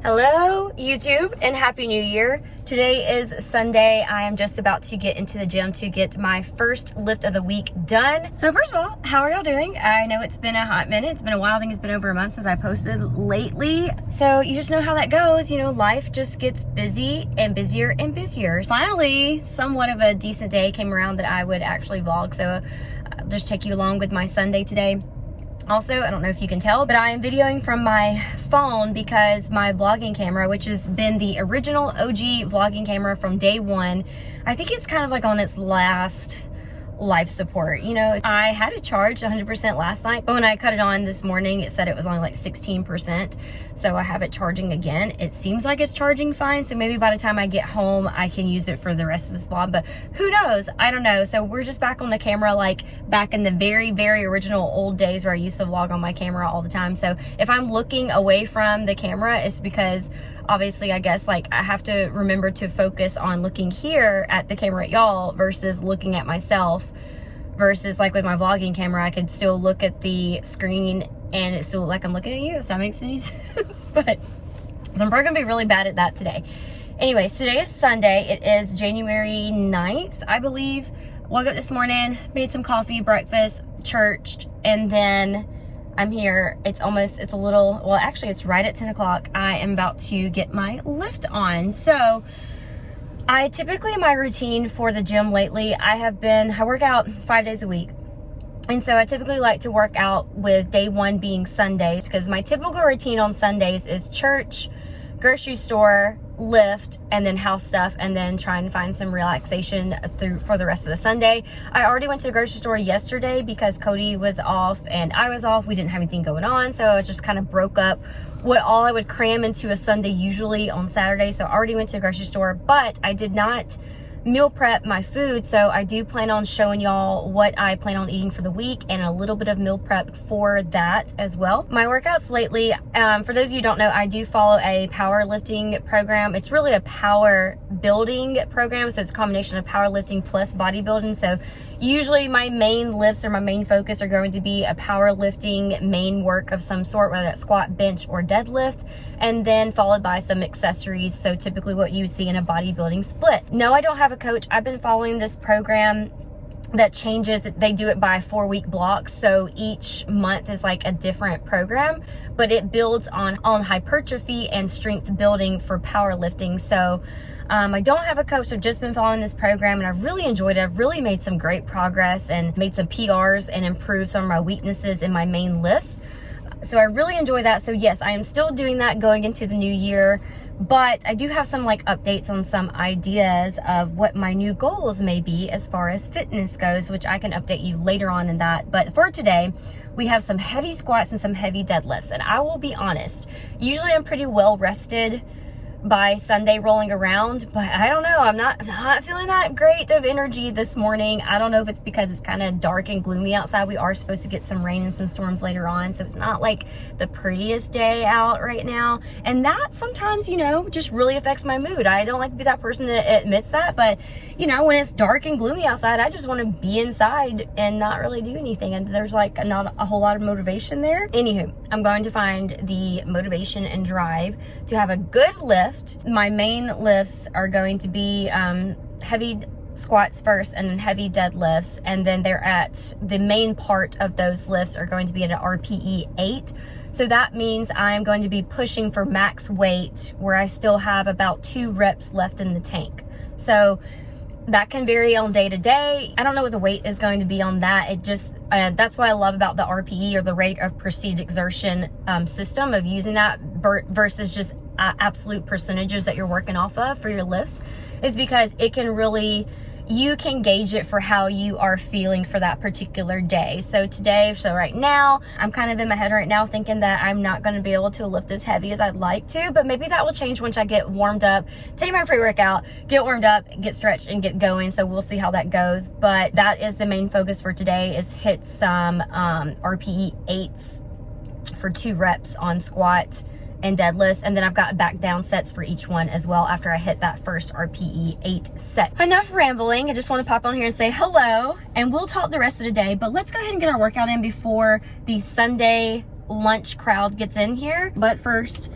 Hello YouTube and Happy New Year. Today is Sunday. I am just about to get into the gym to get my first lift of the week done. So first of all, how are y'all doing? I know it's been a hot minute. It's been a while. I think it's been over a month since I posted lately. So you just know how that goes. You know, life just gets busy and busier and busier. Finally, somewhat of a decent day came around that I would actually vlog. So I'll just take you along with my Sunday today. Also, I don't know if you can tell, but I am videoing from my phone because my vlogging camera, which has been the original OG vlogging camera from day one, I think it's kind of like on its last life support. You know, I had it charged 100% last night, but when I cut it on this morning, it said it was only like 16%. So I have it charging again. It seems like it's charging fine. So maybe by the time I get home, I can use it for the rest of this vlog, but who knows? I don't know. So we're just back on the camera, like back in the very, very original old days where I used to vlog on my camera all the time. So if I'm looking away from the camera, it's because obviously, I guess, like, I have to remember to focus on looking here at the camera at y'all versus looking at myself. Versus, like, with my vlogging camera, I could still look at the screen and it still look like I'm looking at you, if that makes any sense. But so I'm probably gonna be really bad at that today. Anyways, today is Sunday. It is January 9th, I believe. Woke up this morning, made some coffee, breakfast, churched, and then I'm here. It's a little, well, actually it's right at 10 o'clock. I am about to get my lift on. So I typically, my routine for the gym lately, I work out 5 days a week. And so I typically like to work out with day one being Sundays, because my typical routine on Sundays is church, grocery store, lift, and then house stuff, and then try and find some relaxation for the rest of the Sunday. I already went to the grocery store yesterday because Cody was off and I was off. We didn't have anything going on, so I just kind of broke up what all I would cram into a Sunday usually on Saturday. So I already went to the grocery store, but I did not meal prep my food, so I do plan on showing y'all what I plan on eating for the week and a little bit of meal prep for that as well. My workouts lately, for those of you who don't know, I do follow a powerlifting program. It's really a power building program, so it's a combination of powerlifting plus bodybuilding. So usually my main lifts or my main focus are going to be a powerlifting main work of some sort, whether that's squat, bench, or deadlift, and then followed by some accessories. So typically what you would see in a bodybuilding split. No, I don't have a coach. I've been following this program that changes. They do it by 4-week blocks, so each month is like a different program, but it builds on hypertrophy and strength building for powerlifting. So I don't have a coach. I've just been following this program and I've really enjoyed it. I've really made some great progress and made some PRs and improved some of my weaknesses in my main lifts. So I really enjoy that. So yes, I am still doing that going into the new year. But I do have some like updates on some ideas of what my new goals may be as far as fitness goes, which I can update you later on in that. But for today, we have some heavy squats and some heavy deadlifts. And I will be honest, usually I'm pretty well rested by Sunday rolling around, but I don't know, I'm not feeling that great of energy this morning. I don't know if it's because it's kind of dark and gloomy outside. We are supposed to get some rain and some storms later on, so it's not like the prettiest day out right now, and that sometimes, you know, just really affects my mood. I don't like to be that person that admits that, but you know, when it's dark and gloomy outside, I just want to be inside and not really do anything, and there's like not a whole lot of motivation there. Anywho, I'm going to find the motivation and drive to have a good lift. My main lifts are going to be heavy squats first and then heavy deadlifts, and then they're at the main part of those lifts are going to be at an RPE 8. So that means I'm going to be pushing for max weight where I still have about 2 reps left in the tank. So that can vary on day to day. I don't know what the weight is going to be on that. It just, that's what I love about the RPE, or the rate of perceived exertion system of using that versus just absolute percentages that you're working off of for your lifts, is because it can really, you can gauge it for how you are feeling for that particular day. So right now, I'm kind of in my head right now thinking that I'm not going to be able to lift as heavy as I'd like to, but maybe that will change once I get warmed up, take my pre-workout, get warmed up, get stretched, and get going. So we'll see how that goes. But that is the main focus for today, is hit some RPE 8s for 2 reps on squat and deadlifts, and then I've got back down sets for each one as well after I hit that first RPE 8 set. Enough rambling. I just want to pop on here and say hello, and we'll talk the rest of the day, but let's go ahead and get our workout in before the Sunday lunch crowd gets in here. But first,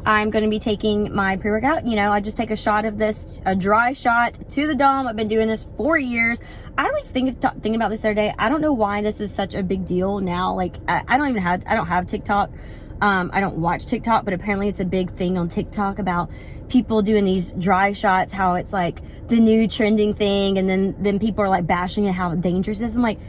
I'm going to be taking my pre-workout. You know, I just take a shot of this, a dry shot to the dome. I've been doing this for years. I was thinking about this the other day. I don't know why this is such a big deal now. Like, I don't have TikTok. I don't watch TikTok, but apparently it's a big thing on TikTok about people doing these dry shots, how it's like the new trending thing. And then people are like bashing it, how dangerous it is. I'm like,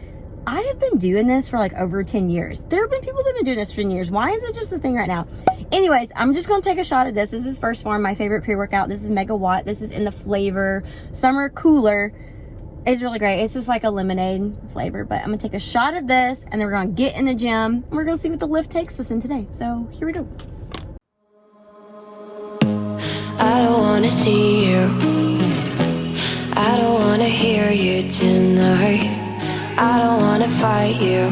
I have been doing this for like over 10 years. There have been people that have been doing this for 10 years. Why is it just a thing right now? Anyways, I'm just going to take a shot of this. This is First Form, my favorite pre-workout. This is Megawatt. This is in the flavor Summer Cooler. It's really great. It's just like a lemonade flavor, but I'm going to take a shot of this and then we're going to get in the gym and we're going to see what the lift takes us in today. So here we go. I don't want to see you. I don't want to hear you tonight. I don't wanna fight you.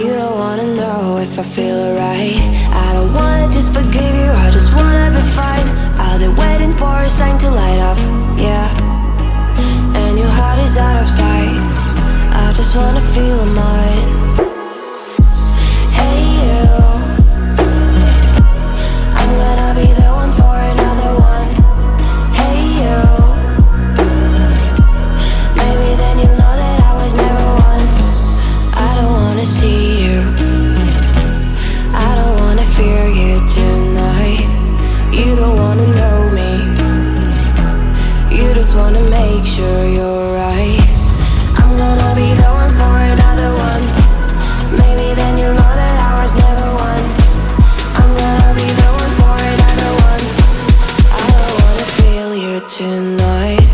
You don't wanna know if I feel alright. I don't wanna just forgive you, I just wanna be fine. I'll be waiting for a sign to light up, yeah. And your heart is out of sight. I just wanna feel mine. Hey you, I'm gonna be the one for another one. Hey you, maybe then you'll know that I was never one. I don't wanna see you. I don't wanna fear you tonight. You don't wanna know me. You just wanna make sure you're right. I'm gonna be the one for another one. Maybe then you'll know that I was never one. I'm gonna be the one for another one. I don't wanna feel you tonight.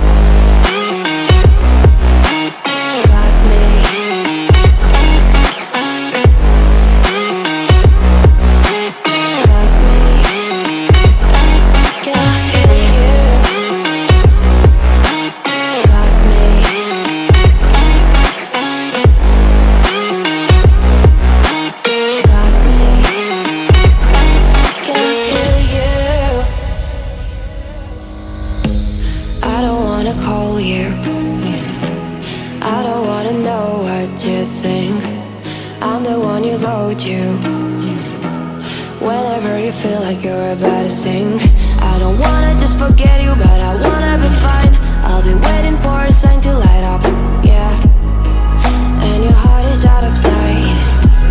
Whenever you feel like you're about to sink, I don't wanna just forget you, but I wanna be fine. I'll be waiting for a sign to light up, yeah. And your heart is out of sight.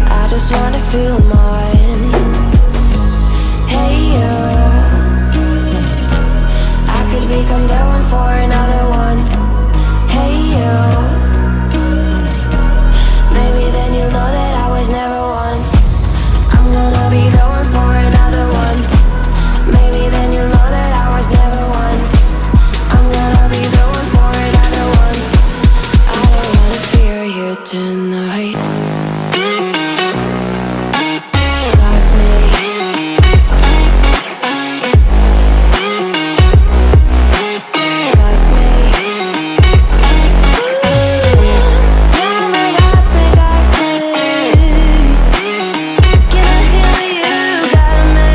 I just wanna feel mine. Hey you, I could become the one for another one. Hey you, maybe then you'll know that I was never one. I'm gonna be the one for another one. Maybe then you'll know that I was never one. I'm gonna be the one for another one. I don't wanna fear you tonight. Got me. Got me. Now my heart got me. Can I hear you? Got me.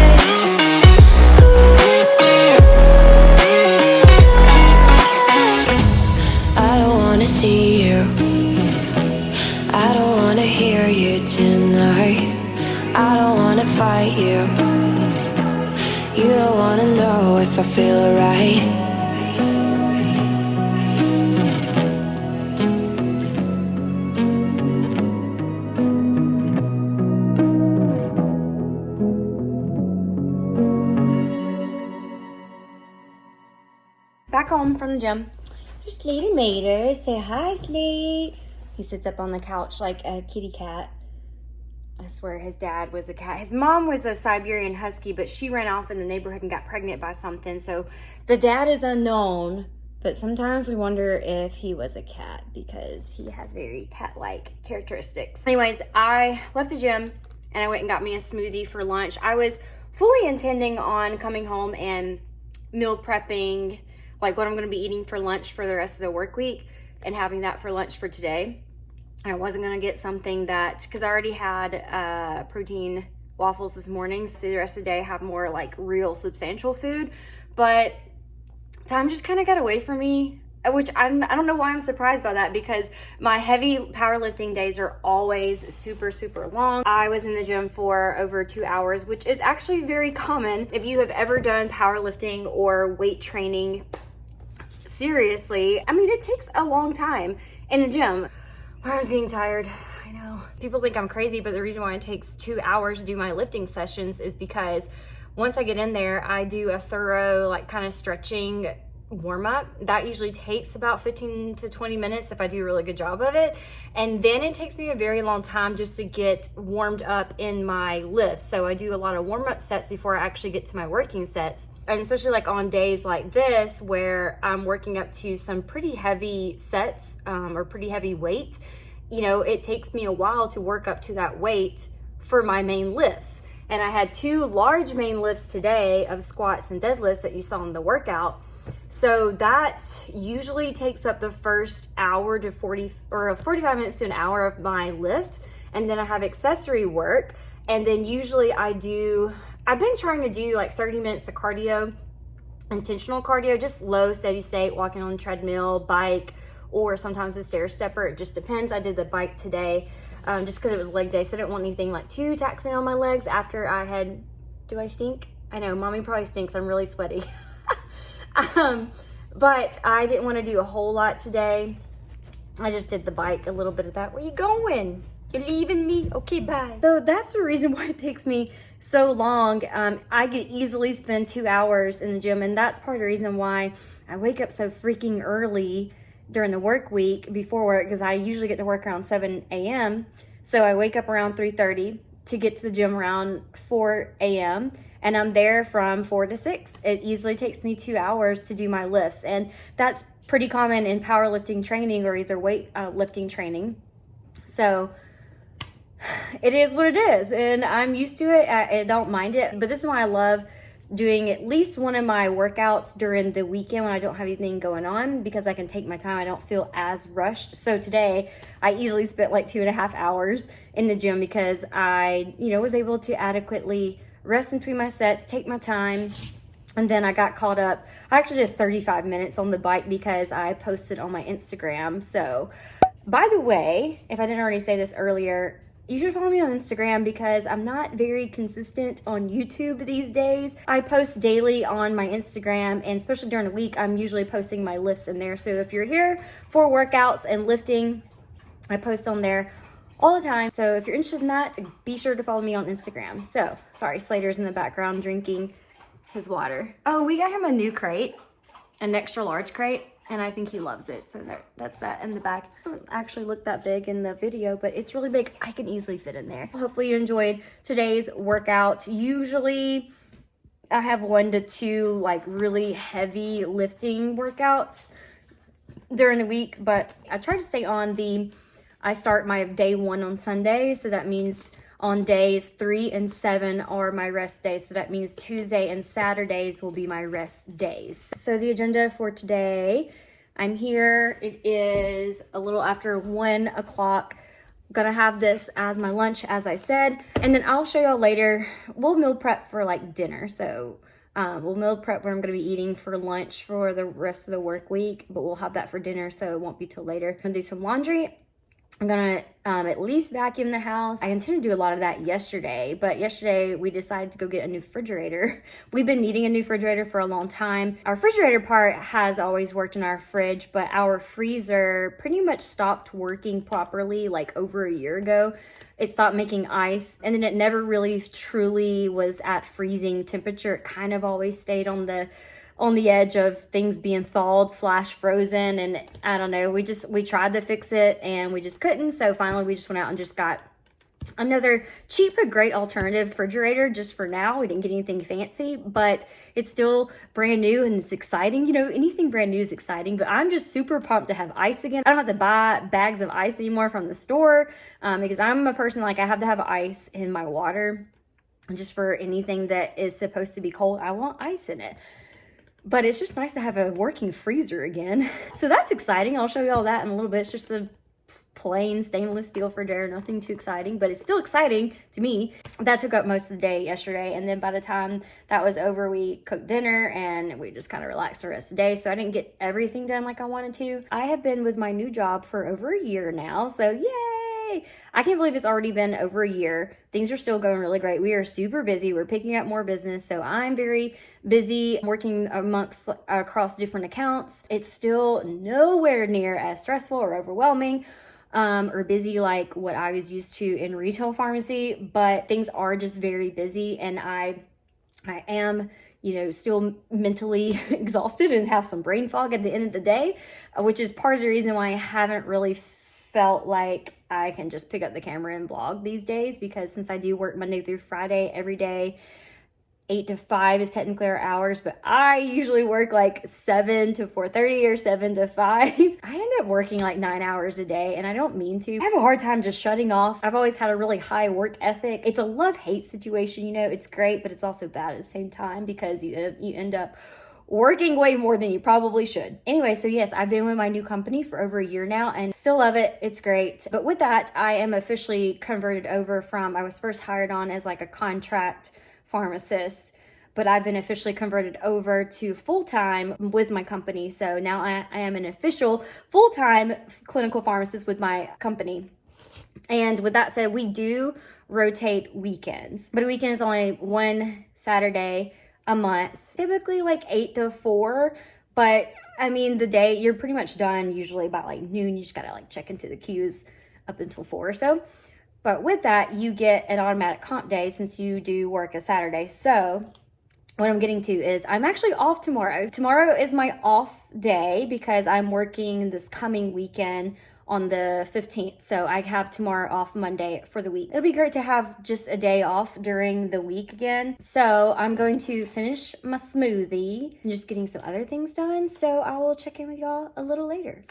I don't wanna see you. I don't wanna hear you tonight. I don't wanna fight you. You don't wanna know if I feel alright. Back home from the gym. There's Slate Mater. Say hi, Slate. He sits up on the couch like a kitty cat. I swear his dad was a cat. His mom was a Siberian Husky, but she ran off in the neighborhood and got pregnant by something. So the dad is unknown, but sometimes we wonder if he was a cat because he has very cat-like characteristics. Anyways, I left the gym and I went and got me a smoothie for lunch. I was fully intending on coming home and meal prepping, like what I'm gonna be eating for lunch for the rest of the work week and having that for lunch for today. I wasn't gonna get something that, because I already had protein waffles this morning, so the rest of the day I have more like real substantial food, but time just kind of got away from me which I don't know why I'm surprised by that, because my heavy powerlifting days are always super, super long. I was in the gym for over 2 hours, which is actually very common. If you have ever done powerlifting or weight training, seriously, I mean, it takes a long time in the gym. I was getting tired. I know. People think I'm crazy, but the reason why it takes 2 hours to do my lifting sessions is because once I get in there, I do a thorough, like, kind of stretching warm up. That usually takes about 15 to 20 minutes if I do a really good job of it. And then it takes me a very long time just to get warmed up in my lifts. So I do a lot of warm up sets before I actually get to my working sets. And especially like on days like this where I'm working up to some pretty heavy sets or pretty heavy weight, you know, it takes me a while to work up to that weight for my main lifts. And I had 2 large main lifts today of squats and deadlifts that you saw in the workout. So that usually takes up the first hour to 45 minutes to an hour of my lift. And then I have accessory work. And then usually I've been trying to do like 30 minutes of cardio, intentional cardio, just low, steady state, walking on the treadmill, bike, or sometimes a stair stepper. It just depends. I did the bike today just because it was leg day. So I didn't want anything like too taxing on my legs after I had, do I stink? I know, mommy probably stinks. I'm really sweaty. But I didn't want to do a whole lot today. I just did the bike, a little bit of that. Where you going? You're leaving me? Okay, bye. So that's the reason why it takes me so long. I could easily spend 2 hours in the gym, and that's part of the reason why I wake up so freaking early during the work week before work, because I usually get to work around 7 a.m. So I wake up around 3:30 to get to the gym around 4 a.m. and I'm there from 4 to 6. It easily takes me 2 hours to do my lifts, and that's pretty common in powerlifting training or either weight lifting training. So it is what it is, and I'm used to it. I don't mind it, but this is why I love doing at least one of my workouts during the weekend when I don't have anything going on, because I can take my time. I don't feel as rushed. So today I easily spent like 2.5 hours in the gym because I, was able to adequately rest in between my sets, take my time. And then I got caught up. I actually did 35 minutes on the bike because I posted on my Instagram. So by the way, if I didn't already say this earlier, you should follow me on Instagram because I'm not very consistent on YouTube these days. I post daily on my Instagram, and especially during the week, I'm usually posting my lifts in there. So if you're here for workouts and lifting, I post on there all the time. So if you're interested in that, be sure to follow me on Instagram. So, sorry, Slater's in the background drinking his water. Oh, we got him a new crate, an extra large crate. And I think he loves it. So that's that in the back. It doesn't actually look that big in the video, but it's really big. I can easily fit in there. Hopefully you enjoyed today's workout. Usually I have 1 to 2 like really heavy lifting workouts during the week, but I try to stay on I start my day 1 on Sunday. So that means on days 3 and 7 are my rest days. So that means Tuesday and Saturdays will be my rest days. So the agenda for today, I'm here. It is a little after 1 o'clock. I'm gonna have this as my lunch, as I said. And then I'll show y'all later. We'll meal prep for like dinner. So we'll meal prep what I'm gonna be eating for lunch for the rest of the work week, but we'll have that for dinner. So it won't be till later. I'm gonna do some laundry. I'm gonna at least vacuum the house. I intended to do a lot of that yesterday, but yesterday we decided to go get a new refrigerator. We've been needing a new refrigerator for a long time. Our refrigerator part has always worked in our fridge, but our freezer pretty much stopped working properly like over a year ago. It stopped making ice, and then it never really truly was at freezing temperature. It kind of always stayed on the edge of things being thawed / frozen, and I don't know, we tried to fix it and we just couldn't. So finally we just went out and just got another cheap but great alternative refrigerator just for now. We didn't get anything fancy, but it's still brand new and it's exciting. Anything brand new is exciting, but I'm just super pumped to have ice again. I don't have to buy bags of ice anymore from the store because I'm a person like I have to have ice in my water. Just for anything that is supposed to be cold, I want ice in it. But it's just nice to have a working freezer again. So that's exciting. I'll show you all that in a little bit. It's just a plain stainless steel refrigerator, nothing too exciting, but it's still exciting to me. That took up most of the day yesterday, and then by the time that was over, we cooked dinner and we just kind of relaxed the rest of the day, so I didn't get everything done like I wanted to. I have been with my new job for over a year now, so yay! I can't believe it's already been over a year. Things are still going really great. We are super busy. We're picking up more business, so I'm very busy working across different accounts. It's still nowhere near as stressful or overwhelming or busy like what I was used to in retail pharmacy, but things are just very busy, and I am, still mentally exhausted and have some brain fog at the end of the day, which is part of the reason why I haven't really felt like I can just pick up the camera and vlog these days, because since I do work Monday through Friday every day, 8 to 5 is technically our hours, but I usually work like 7 to 4:30 or 7 to 5. I end up working like 9 hours a day, and I don't mean to. I have a hard time just shutting off. I've always had a really high work ethic. It's a love-hate situation, it's great, but it's also bad at the same time, because you end up working way more than you probably should. Anyway, so yes, I've been with my new company for over a year now and still love it. It's great. But with that, I am officially converted over from, I was first hired on as like a contract pharmacist, but I've been officially converted over to full-time with my company. So now I am an official full-time clinical pharmacist with my company. And with that said, we do rotate weekends, but a weekend is only one Saturday a month, typically like 8 to 4. But I mean, the day you're pretty much done usually by like noon. You just gotta like check into the queues up until 4 or so. But with that, you get an automatic comp day since you do work a Saturday. So what I'm getting to is I'm actually off tomorrow. Tomorrow is my off day because I'm working this coming weekend on the 15th. So I have tomorrow off Monday for the week. It'll be great to have just a day off during the week again. So I'm going to finish my smoothie and just getting some other things done. So I will check in with y'all a little later.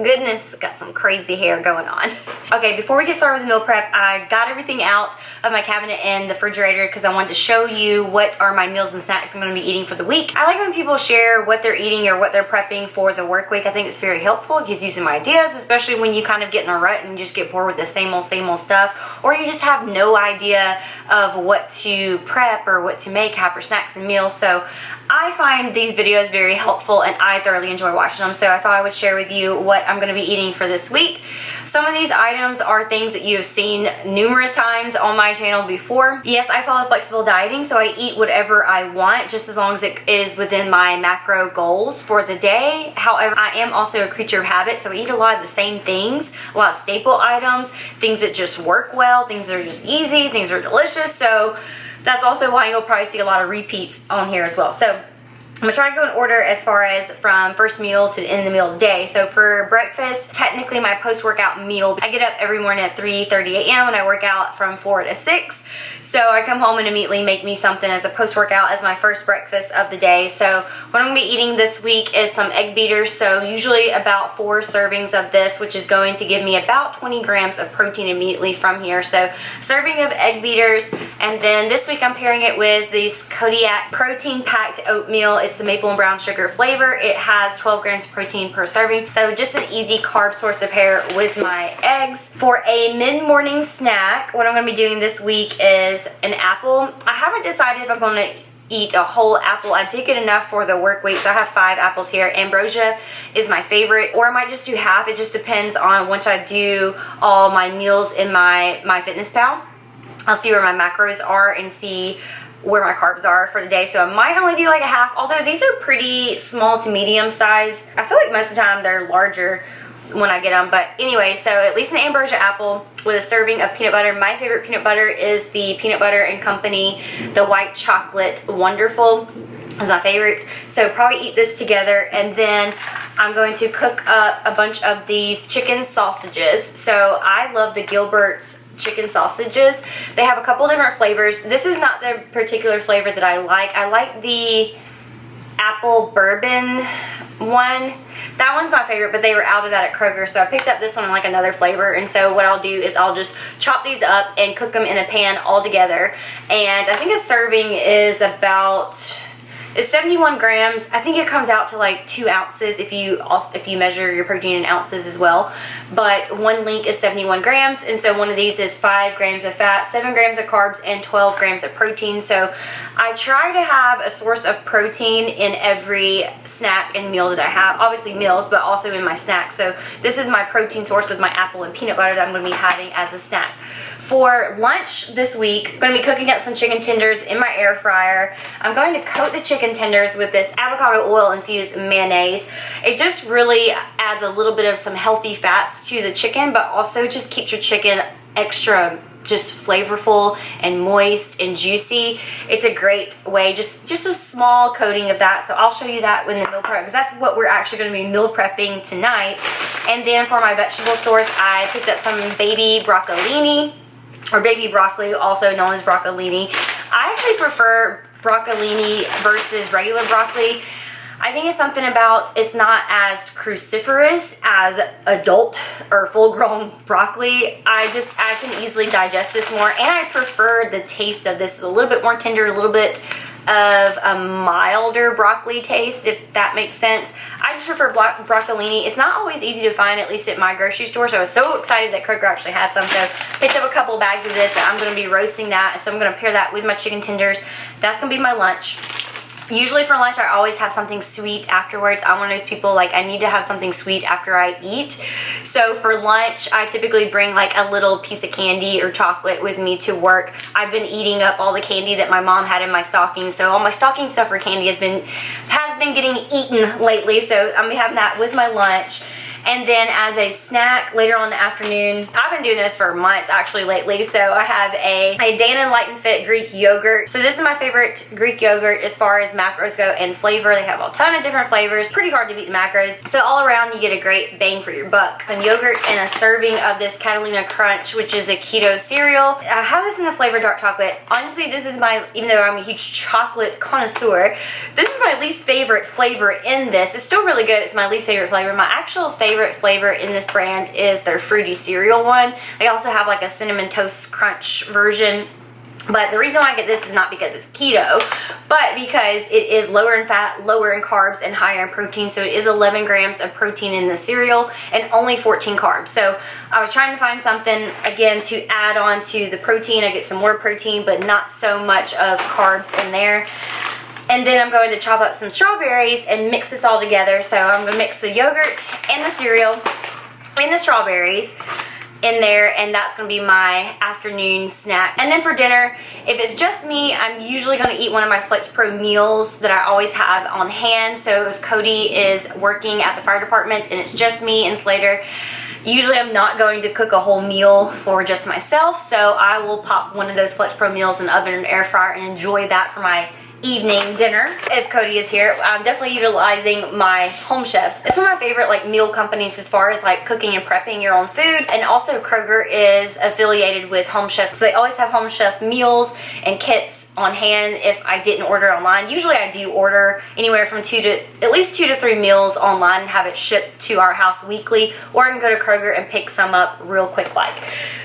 Goodness, got some crazy hair going on. Okay, before we get started with meal prep, I got everything out of my cabinet and the refrigerator because I wanted to show you what are my meals and snacks I'm going to be eating for the week. I like when people share what they're eating or what they're prepping for the work week. I think it's very helpful. It gives you some ideas, especially when you kind of get in a rut and you just get bored with the same old stuff, or you just have no idea of what to prep or what to make, have for snacks and meals. So I find these videos very helpful and I thoroughly enjoy watching them. So I thought I would share with you what I'm going to be eating for this week. Some of these items are things that you have seen numerous times on my channel before. Yes, I follow flexible dieting, so I eat whatever I want, just as long as it is within my macro goals for the day. However, I am also a creature of habit, so I eat a lot of the same things, a lot of staple items, things that just work well, things that are just easy, things that are delicious. So that's also why you'll probably see a lot of repeats on here as well. So I'm gonna try to go in order as far as from first meal to the end of the meal day. So for breakfast, technically my post-workout meal, I get up every morning at 3:30 a.m. and I work out from 4 to 6. So I come home and immediately make me something as a post-workout as my first breakfast of the day. So what I'm gonna be eating this week is some egg beaters. So usually about 4 servings of this, which is going to give me about 20 grams of protein immediately from here. So serving of egg beaters. And then this week I'm pairing it with this Kodiak protein-packed oatmeal. It's the maple and brown sugar flavor. It has 12 grams of protein per serving. So just an easy carb source to pair with my eggs. For a mid-morning snack, what I'm gonna be doing this week is an apple. I haven't decided if I'm gonna eat a whole apple. I did get enough for the work week, so I have 5 apples here. Ambrosia is my favorite, or I might just do half. It just depends on once I do all my meals in my MyFitnessPal. I'll see where my macros are and see where my carbs are for the day. So I might only do like a half, although these are pretty small to medium size. I feel like most of the time they're larger when I get them. But anyway, so at least an ambrosia apple with a serving of peanut butter. My favorite peanut butter is the Peanut Butter and Company, the white chocolate Wonderful is my favorite. So probably eat this together, and then I'm going to cook up a bunch of these chicken sausages. So I love the Gilbert's chicken sausages. They have a couple different flavors. This is not the particular flavor that I like. I like the apple bourbon one. That one's my favorite, but they were out of that at Kroger, so I picked up this one in like another flavor. And so what I'll do is I'll just chop these up and cook them in a pan all together. And I think a serving is about... It's 71 grams. I think it comes out to like 2 ounces if you measure your protein in ounces as well. But one link is 71 grams, and so one of these is 5 grams of fat, 7 grams of carbs, and 12 grams of protein. So I try to have a source of protein in every snack and meal that I have. Obviously meals, but also in my snacks. So this is my protein source with my apple and peanut butter that I'm going to be having as a snack. For lunch this week, I'm going to be cooking up some chicken tenders in my air fryer. I'm going to coat the chicken tenders with this avocado oil infused mayonnaise. It just really adds a little bit of some healthy fats to the chicken, but also just keeps your chicken extra just flavorful and moist and juicy. It's a great way, just a small coating of that. So I'll show you that when the meal prep, because that's what we're actually going to be meal prepping tonight. And then for my vegetable source, I picked up some baby broccolini, or baby broccoli, also known as broccolini. I actually prefer broccolini versus regular broccoli. I think it's something about it's not as cruciferous as adult or full-grown broccoli. I can easily digest this more, and I prefer the taste of this. It's a little bit more tender, a little bit of a milder broccoli taste, if that makes sense. I just prefer broccolini. It's not always easy to find, at least at my grocery store, so I was so excited that Kroger actually had some. So picked up a couple bags of this, and I'm going to be roasting that, and so I'm going to pair that with my chicken tenders. That's going to be my lunch. Usually for lunch, I always have something sweet afterwards. I'm one of those people, like, I need to have something sweet after I eat. So for lunch, I typically bring like a little piece of candy or chocolate with me to work. I've been eating up all the candy that my mom had in my stocking. So all my stocking stuff for candy has been getting eaten lately. So I'm gonna be having that with my lunch. And then as a snack later on in the afternoon, I've been doing this for months actually lately. So I have a Dannon Light and Fit Greek yogurt. So this is my favorite Greek yogurt as far as macros go and flavor. They have a ton of different flavors. Pretty hard to beat the macros. So all around you get a great bang for your buck. Some yogurt and a serving of this Catalina Crunch, which is a keto cereal. I have this in the flavor dark chocolate. Honestly, this is even though I'm a huge chocolate connoisseur, this is my least favorite flavor in this. It's still really good. It's my least favorite flavor. My actual favorite flavor in this brand is their fruity cereal one. They also have like a cinnamon toast crunch version. But the reason why I get this is not because it's keto, but because it is lower in fat, lower in carbs, and higher in protein. So it is 11 grams of protein in the cereal and only 14 carbs. So I was trying to find something, again, to add on to the protein. I get some more protein, but not so much of carbs in there. And then I'm going to chop up some strawberries and mix this all together. So I'm going to mix the yogurt and the cereal and the strawberries in there, and that's going to be my afternoon snack. And then for dinner, if it's just me, I'm usually going to eat one of my Flex Pro meals that I always have on hand. So if Cody is working at the fire department and it's just me and Slater, usually I'm not going to cook a whole meal for just myself. So I will pop one of those Flex Pro meals in the oven and air fryer and enjoy that for my evening dinner. If Cody is here, I'm definitely utilizing my Home Chefs. It's one of my favorite like meal companies as far as like cooking and prepping your own food. And also Kroger is affiliated with Home Chefs, so they always have Home Chef meals and kits on hand if I didn't order online. Usually I do order anywhere from at least 2 to 3 meals online and have it shipped to our house weekly, or I can go to Kroger and pick some up real quick like.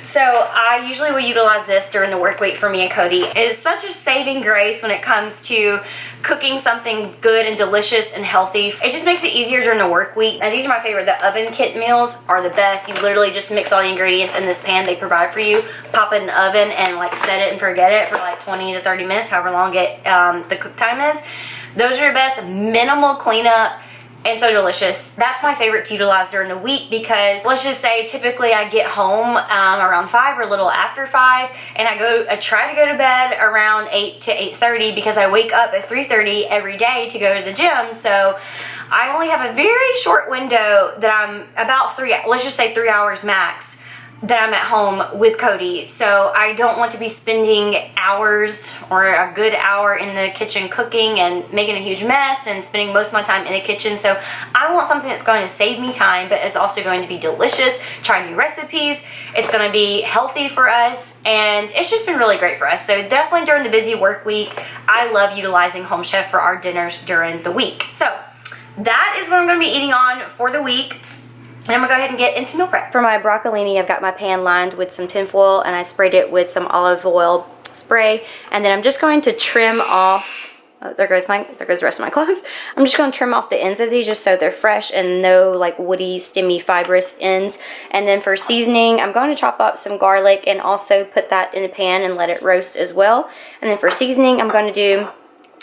So I usually will utilize this during the work week for me and Cody. It is such a saving grace when it comes to cooking something good and delicious and healthy. It just makes it easier during the work week. And these are my favorite. The oven kit meals are the best. You literally just mix all the ingredients in this pan they provide for you, pop it in the oven, and like set it and forget it for like 20 to 30 minutes, however long the cook time is. Those are the best. Minimal cleanup and so delicious. That's my favorite to utilize during the week because let's just say typically I get home around 5 or a little after 5, and I try to go to bed around 8 to 8:30 because I wake up at 3:30 every day to go to the gym. So I only have a very short window that I'm about let's just say 3 hours max that I'm at home with Cody, so I don't want to be spending hours or a good hour in the kitchen cooking and making a huge mess and spending most of my time in the kitchen. So I want something that's going to save me time, but is also going to be delicious, try new recipes, it's going to be healthy for us, and it's just been really great for us. So definitely during the busy work week, I love utilizing Home Chef for our dinners during the week. So that is what I'm going to be eating on for the week. And I'm gonna go ahead and get into meal prep. For my broccolini, I've got my pan lined with some tin foil and I sprayed it with some olive oil spray. And then I'm just going to trim off, oh, there goes the rest of my clothes. I'm just gonna trim off the ends of these just so they're fresh and no like woody, stemmy, fibrous ends. And then for seasoning, I'm going to chop up some garlic and also put that in a pan and let it roast as well. And then for seasoning, I'm going to do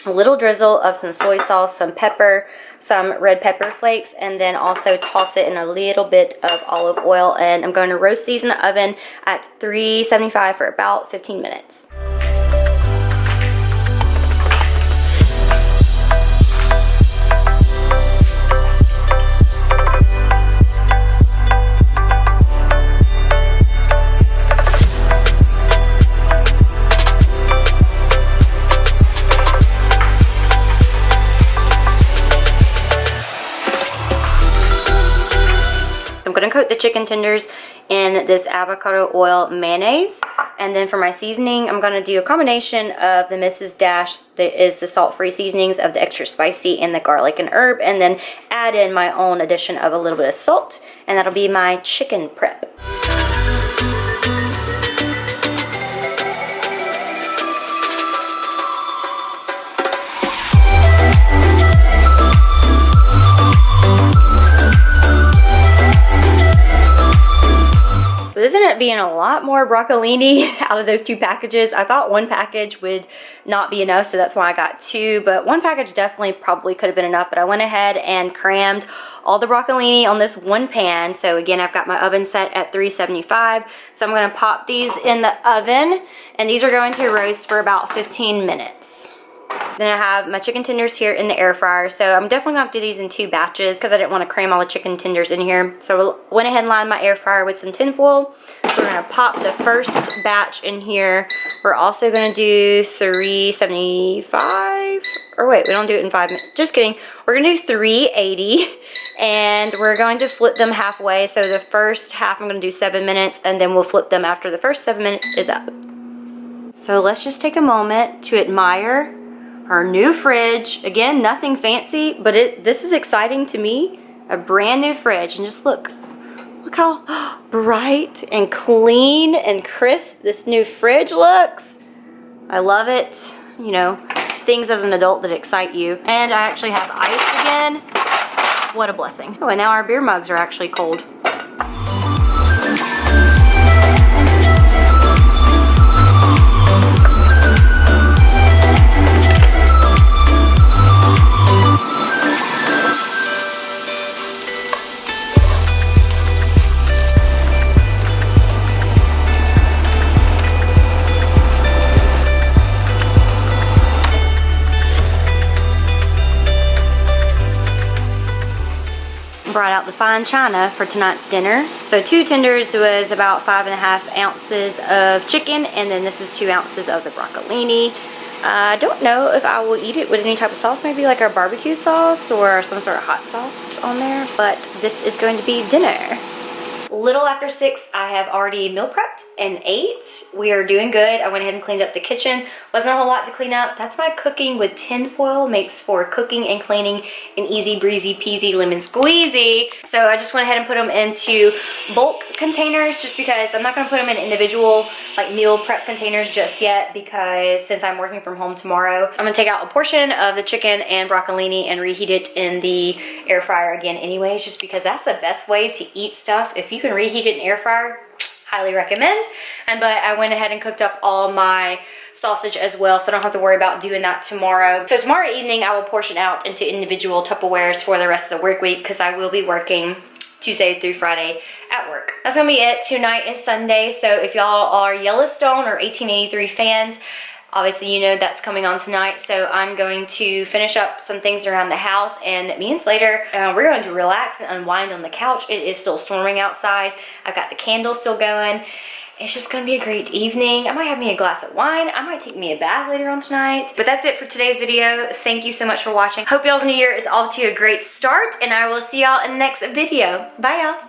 a little drizzle of some soy sauce, some pepper, some red pepper flakes, and then also toss it in a little bit of olive oil. And I'm going to roast these in the oven at 375 for about 15 minutes. I'm going to coat the chicken tenders in this avocado oil mayonnaise. And then for my seasoning, I'm going to do a combination of the Mrs. Dash, that is the salt-free seasonings of the extra spicy and the garlic and herb, and then add in my own addition of a little bit of salt, and that'll be my chicken prep. So this ended up being a lot more broccolini out of those two packages. I thought one package would not be enough, so that's why I got two, but one package definitely probably could have been enough, but I went ahead and crammed all the broccolini on this one pan. So again, I've got my oven set at 375, so I'm gonna pop these in the oven, and these are going to roast for about 15 minutes. Then I have my chicken tenders here in the air fryer. So I'm definitely going to have to do these in two batches because I didn't want to cram all the chicken tenders in here. So I went ahead and lined my air fryer with some tin foil. So we're going to pop the first batch in here. We're also going to do 375. Or wait, we don't do it in 5 minutes. Just kidding. We're going to do 380. And we're going to flip them halfway. So the first half I'm going to do 7 minutes. And then we'll flip them after the first 7 minutes is up. So let's just take a moment to admire our new fridge. Again, nothing fancy, but this is exciting to me. A brand new fridge, and just look how bright and clean and crisp this new fridge looks. I love it. You know, things as an adult that excite you. And I actually have ice again. What a blessing. Oh, and now our beer mugs are actually cold. Brought out the fine china for tonight's dinner. So 2 tenders was about 5.5 ounces of chicken, and then this is 2 ounces of the broccolini. I don't know if I will eat it with any type of sauce, maybe like our barbecue sauce or some sort of hot sauce on there, but this is going to be dinner. Little after 6, I have already meal prepped and ate. We are doing good. I went ahead and cleaned up the kitchen. Wasn't a whole lot to clean up. That's why cooking with tin foil makes for cooking and cleaning an easy breezy peasy lemon squeezy. So I just went ahead and put them into bulk containers just because I'm not going to put them in individual like meal prep containers just yet, because since I'm working from home tomorrow, I'm going to take out a portion of the chicken and broccolini and reheat it in the air fryer again anyways, just because that's the best way to eat stuff. If you can reheat it in air fryer, highly recommend. But I went ahead and cooked up all my sausage as well, so I don't have to worry about doing that tomorrow. So tomorrow evening I will portion out into individual Tupperwares for the rest of the work week, because I will be working Tuesday through Friday at work. That's gonna be it. Tonight is Sunday, so if y'all are Yellowstone or 1883 fans, Obviously, you know that's coming on tonight, so I'm going to finish up some things around the house, and me and Slater, we're going to relax and unwind on the couch. It is still storming outside. I've got the candles still going. It's just gonna be a great evening. I might have me a glass of wine. I might take me a bath later on tonight. But that's it for today's video. Thank you so much for watching. Hope y'all's new year is off to a great start, and I will see y'all in the next video. Bye, y'all.